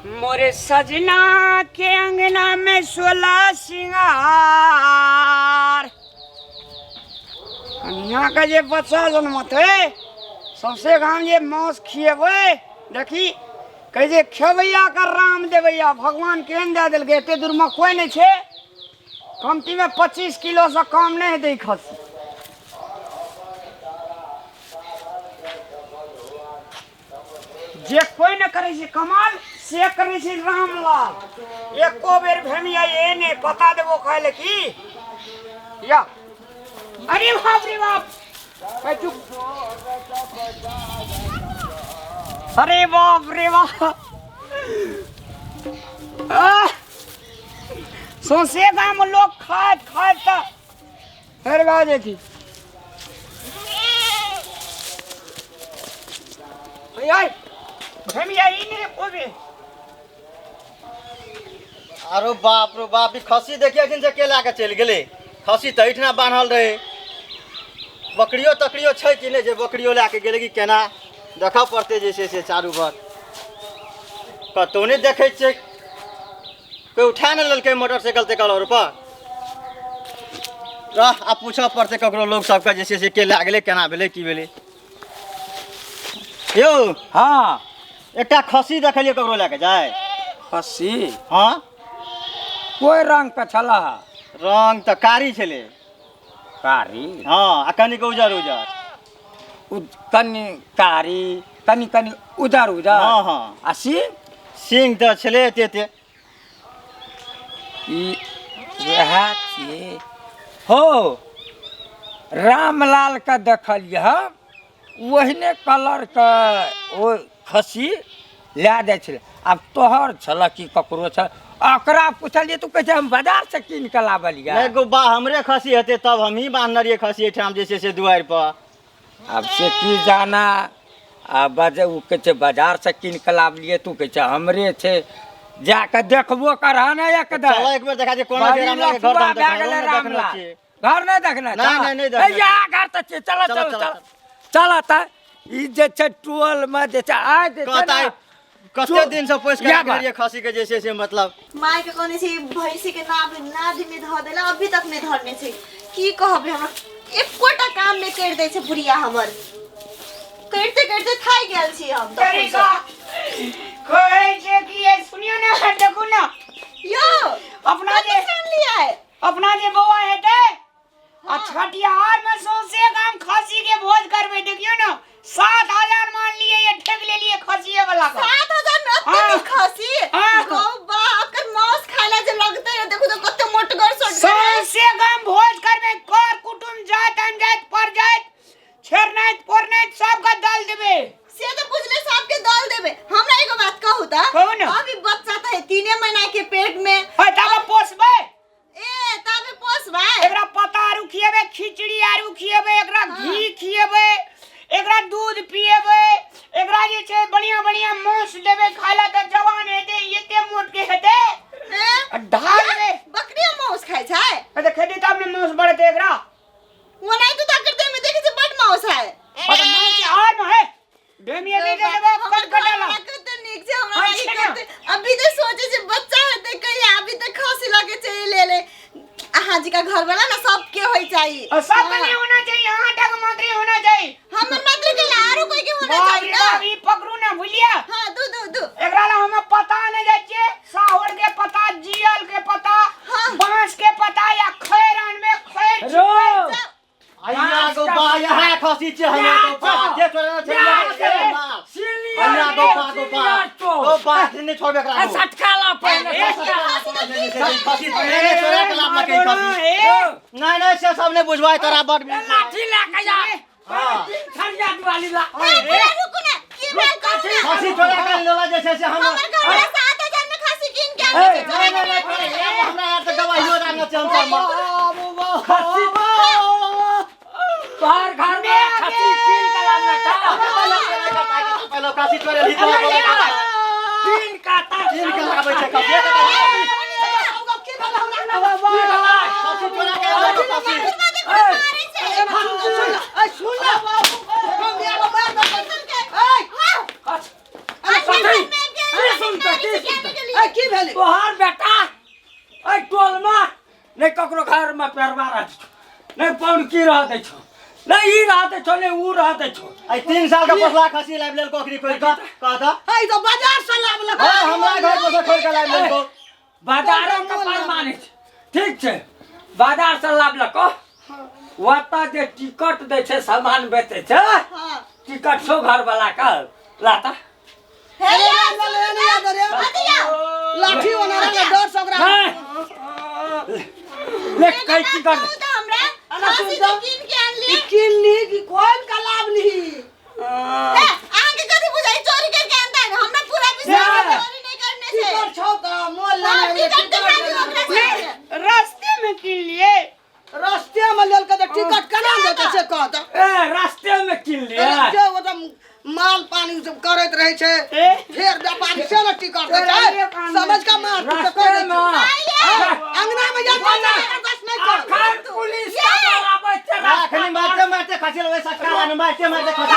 मोरे सजना के अंगना में 16 सिंगार यहाँ का ये बच्चा जन्मत है सबसे गांव ये मौस खिएबे देखी कहे खेबैया का राम देवैया भगवान केहन दे दिल एते दूर में कोई नहीं छे कमती में 25 किलो से कम नहीं दे खसी जे कोई न करे से कमाल से करे से रामलाल एको बेर भेमिया ये ने पता देबो कहले की या अरे बाप रे बाप चुप अरे बाप रे बाप सोसे गांव लोग खात खात हर बाजे थी यार भेमिया ई ने कोबे अरे बाप रे बाप खसी देखिए किन से केला के चल गेले खसी त इठना बांधल रहे बकरियो तकरियो छै कि नहीं जे बकरियो लाके गेले कि केना देखा पड़ते जैसे से चारू भर कतौ नहीं देखे छे कोई उठा न ललके मोटरसाइकिल ते कलर पर रह आ पूछा पड़ते ककरो लोग सब का जैसे से केला गेले केना भेले की भेले यो हां एकटा खसी देखलिए ककरो लाके जाय खसी हां कोई रंग का छला रंग त कारी छले कारी हां आ कनिक उजर उजर कनी कारी कनी कनी उजर उजर हां हां आ सिंह त छले ते ई यह छी हो रामलाल का देखलिए वहीने कलर का वो खसी ला दे छे अब तोहर छल कि ककरो छ अकरा पूछलिए तू कहे हम बाजार से कीन के लावलिया नहीं गो बा हमरे खसी हते तब हम ही बांधल रहिए खसी एठाम जैसे से दुआर पर अब से की जाना अब बाजे उ कहे बाजार से कीन के लावलिए तू कहे हमरे छे जाके देखबो करहा ना एक दे चलो एक बार देखा जे कोना के रामलाल के घर देखना घर नहीं देखना नहीं देखना या घर त चलो चलो चलो त ई जे छ टोल में जे छ आ जे कते दिन से पोस के करिए खसी के जैसे से मतलब माय के कोने से भैंसी के नाभ नाधि में ध देला अभी तक नहीं धरने से की कहबे हमरा एकोटा काम में कर दे छै बुढ़िया हमर करते करते थाई गेल छी हम तो कोई जे की सुनियो ना देखो ना यो अपना जे जान लिया है अपना जे बौआ हेते आ छठियार में सौसे गांव खसी के भोज करबे देखियो ना 7000 मान लिए ये ठग ले लिए खसिए वाला का 7000 में अत्ते खसी गौ बा अकर मांस खाला जे लगते है देखो तो कते मोटगर सट सौसे गांव भोज करबे कर कुटुम जात अनजात पर जात छेरनाइत परनाइत सब का दाल देबे से तो बुझले सब के दाल देबे हमरा एगो बात कहू त अभी बच्चा त है 3 महीना के पेट में तब पोसबे तबे पोसबे एकरा पता आरु खिएबे खिचड़ी आरु खिएबे एकरा घी खिएबे एकरा दूध पिएबे एकरा जे छै बढ़िया बढ़िया मांस देबे खाला त जवान हेते एते मोट के हेते ढाल दे बकरी मांस खाय छै खेती तब ने मांस बढ़ते एकरा वो नहीं तो ताकत में देखे से बड़ मांस है मांस के हार में है डेमिया दे देबे कटकटाला कते नीक से हमरा नहीं करते अभी तो सोचे से बच्चा हेते कहीं अभी तक खांसी लगे चाहिए ले ले हाजी का घर वाला ना सबके होई चाहिए और सब नहीं होना चाहिए यहाँ तक मंत्री होना चाहिए हमर मंत्री के आरो कोई के होना चाहिए ना अभी पकड़ू ना भूलिया हां दू एकरा ला हमें पता नहीं जाय छे साहोर के पता जियल के पता बांस के पता या खैरान में खैर आइया गो बा यहाँ खसी छे हमें तो बा जे छोड़ना छे आइया गो बा नहीं छोड़बे करा सटकाला पहले खसी पहले छोड़ा के लाभ लगे खसी नहीं से सब ने बुझवाई तोरा बड़ लाठी ला के जा हां खरिया वाली ला रुको ना की बात कर खसी छोड़ा के लोला जैसे से हम हमर घर में 7000 में खसी कीन के आने हमरा यार तो गवाहियो रहना चाहिए हम खसी बाहर घर में खसी कीन के लाना था पहले खसी छोड़े ली तो कीन काटा कीन के लावे छे खसी खसी छोड़ा के खसी सुन ना सुन ए की भेलै तोहार बेटा ए टोल में नहीं ककरो घर में पैरवा रह नहीं पौड़की रह दे छो नहीं ई रह दे छो नहीं ऊ रह दे छो 3 साल का पसला खसी लाइब लेल कोकरी खोल का कहता ए तो बाजार से लावलक हां हमरा घर पर से खोल के लाइब लेल को बाजारों का पर माने ठीक छे बाजार से लावलक वता जे टिकट दे छे सामान बेचे छे हां टिकट सो घर वाला का लाता हे लाठी ओनारा के डर सगरा ले कई टिकट हमरा खांसी के किन के आनली किन्नी की खोल का लावली ए आगे कथि बुझाई चोरी करके आनता है हमरा पूरा विश्वास है चोरी नहीं करने से टिकट छौ का मोल लेने टिकट दिखा दी ओकरा से रास्ते में किन लिए रास्ते में लेल के टिकट केना देते से कहता ए रास्ते में किन लिया रास्ते वो तो माल पानी सब करत रहे छे फिर व्यापारी से न टिकट दे छे समझ का मार रास्ते में अंगना में जा बर्दाश्त नहीं कर खान पुलिस का बराबर चला आखनी मारते मारते खसी लवे सटका न मारते मारते खसी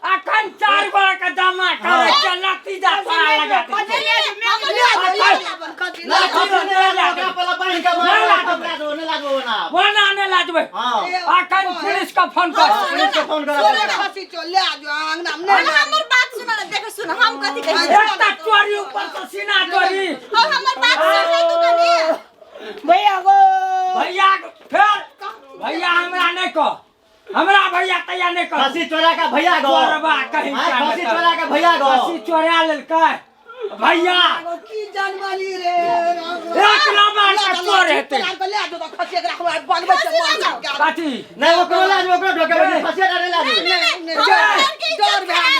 अखन 4 बड़ा का जमा करे चलती जा सारा लगा बनाने लाजबे अखन पुलिस का फोन कर खसी चल ले आ जो अंगना में नहीं हमर बात सुन देखो सुन हम कथि कहै एकटा चोरी ऊपर से सीना चोरी और हमर बात सुन तू कनी भैया गो भैया फिर भैया हमरा नहीं कह हमरा भैया तैयार नहीं कर खसी चोरा का भैया गो चोरबा कहीं खसी चोरा का भैया गो खसी चोरा लेलकै भैया की जानवाली रे एक नंबर का चोर हेतै ले आ जो खसी के रखवा बनबे से मार काठी नहीं ओकरो लाज ओकरो ढोके में खसी डाले लाज डर भए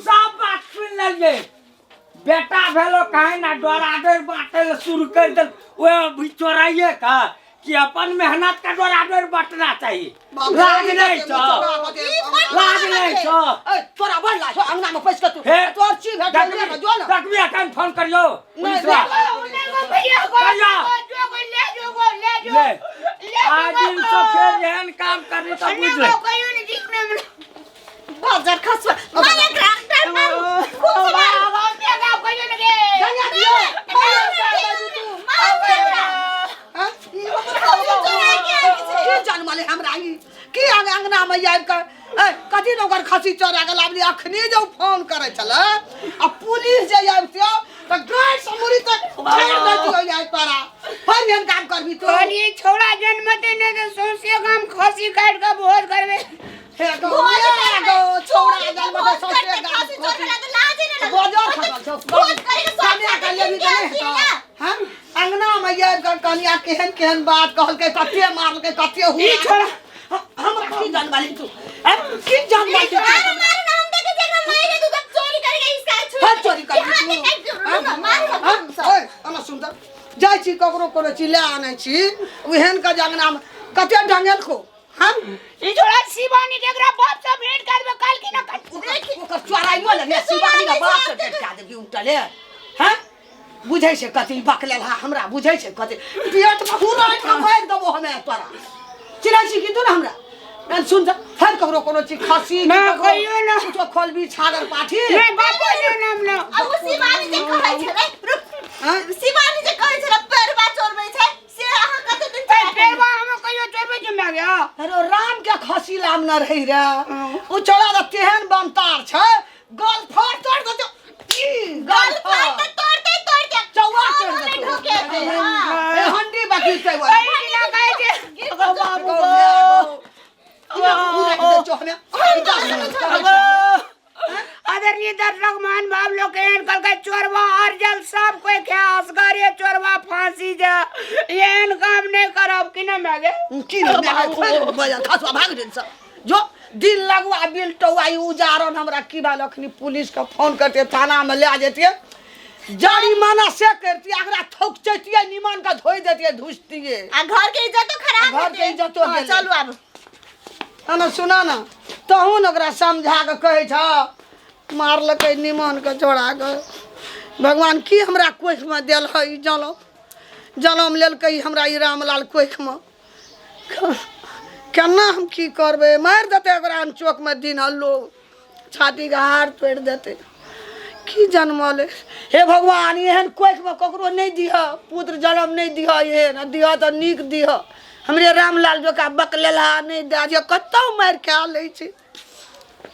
सब बात सुन लेलिए बेटा भेलो काहे ना डराडर बाटे शुरू कर दे वो भी चोराइए का कि अपन मेहनत का डराडर बांटना चाहिए लाज नहीं छो लाज नहीं छो ए तोरा बड़ लाज अंगना में पैस के तू हे तोर चीज भेट ले जो ना तकबिया कान फोन करियो पुलिस वा भैया गो भैया ले जो ले आज दिन से फिर एहन काम करनी तो बुझ ले बाजार खसवा माने ग्रांटर मार खूब जानवाले हमरा की अंगना में आबि के कथी न ओकर खसी चोरा के लावली अखने जो फोन करे छले आ पुलिस जे आबितो त गाय समूरी तक फेर देती हो जाय तोरा फिर एहन काम करबी तू और ये छोड़ा जन्मते ने तो सौंसे काम खसी काट के भोज करबे हे गो छोड़ा जन्म से सोचे खांसी चोरा के लाज नहीं बाजार खतल छौ भोज करे के सामने का ले भी नहीं हां अंगना में आबि के कनिया केहन केहन बात कहल के कते मारल के कते हुआ ई छोड़ा हमरा की जानवाली तू की जानवाली तू हमारे नाम दे के जगह मारे तू तब चोरी करेगा इसका छू हर चोरी करबी तू मार ओए अना सुंदर जाय छी ककरो कोनो चिल्ला आनै छी ओहन का जंगना में कते ढंगेल खो हां ई छोड़ा शिवानी केकरा बाप से भेंट करबे काल की ना देखी ओकर चोराई मोल ने शिवानी का बाप से भेट का देबी उठले हैं बुझै छै कथि बकलेल हमरा बुझै छै कथि पेट में हुराइ के मार देबो हमे तोरा चिराई छी कि तू ना हमरा मैं सुन जा फिर ककरो कोनो चीज खसी ना कहियो ना तो खोलबी छागर पाठी नहीं बापो ने नाम ना अब शिवानी जे कहै छै रे रुक शिवानी जे कहै छै परवा चोरबै छै से अहाँ कते दिन पेरवा हम कहियो चोरबे जे मैं गया अरे राम के खसी लाम न रही रे उ चोरा द तेहन बमतार छै गल फाड़ तोड़ दे गल फाड़ तोड़ते चौवा चोर तोड़ दे ढोके दे हां ए हंडी बाकी छै वो ई ना कहे जे बाबू गो आदरणीय दर्शक मान बाब लोग एहन कल के चोरवा और जल सब कोई ख्यास करे चोरवा फांसी जा एहन काम नहीं करब कि ना मागे की न मैं खसवा भाग दिन से जो दिन लगवा बिल टवाई उजारन हमरा की बाल अखनी पुलिस का फोन करते थाना में ले जेतिए जरिमाना से करती अगरा ठोक चैतिए निमन का धोई देतिए धुसतिए आ घर के इज्जत तो खराब घर के इज्जत तो गेलै। चलू अब ना सुना ना तहू न ओकरा समझा के कहे छ मारलकै निमन के छोड़ा के भगवान की हमरा कोख में देल है जानो जनम लेलकै हमरा ई रामलाल कोखिमे केना हम की करबै मारि देतै ओकरा चौकमे दिन हल्लो छातीके हार तोड़ि देतै की जन्मले हे भगवान एहन कोखिमे ककरो नहीं दिह पुत्र जन्म नहीं दिह एहन दिह तो नीक दिह हमरे रामलाल जोका बकलेलहा नहीं दे जे कतौ मारि खा लै छै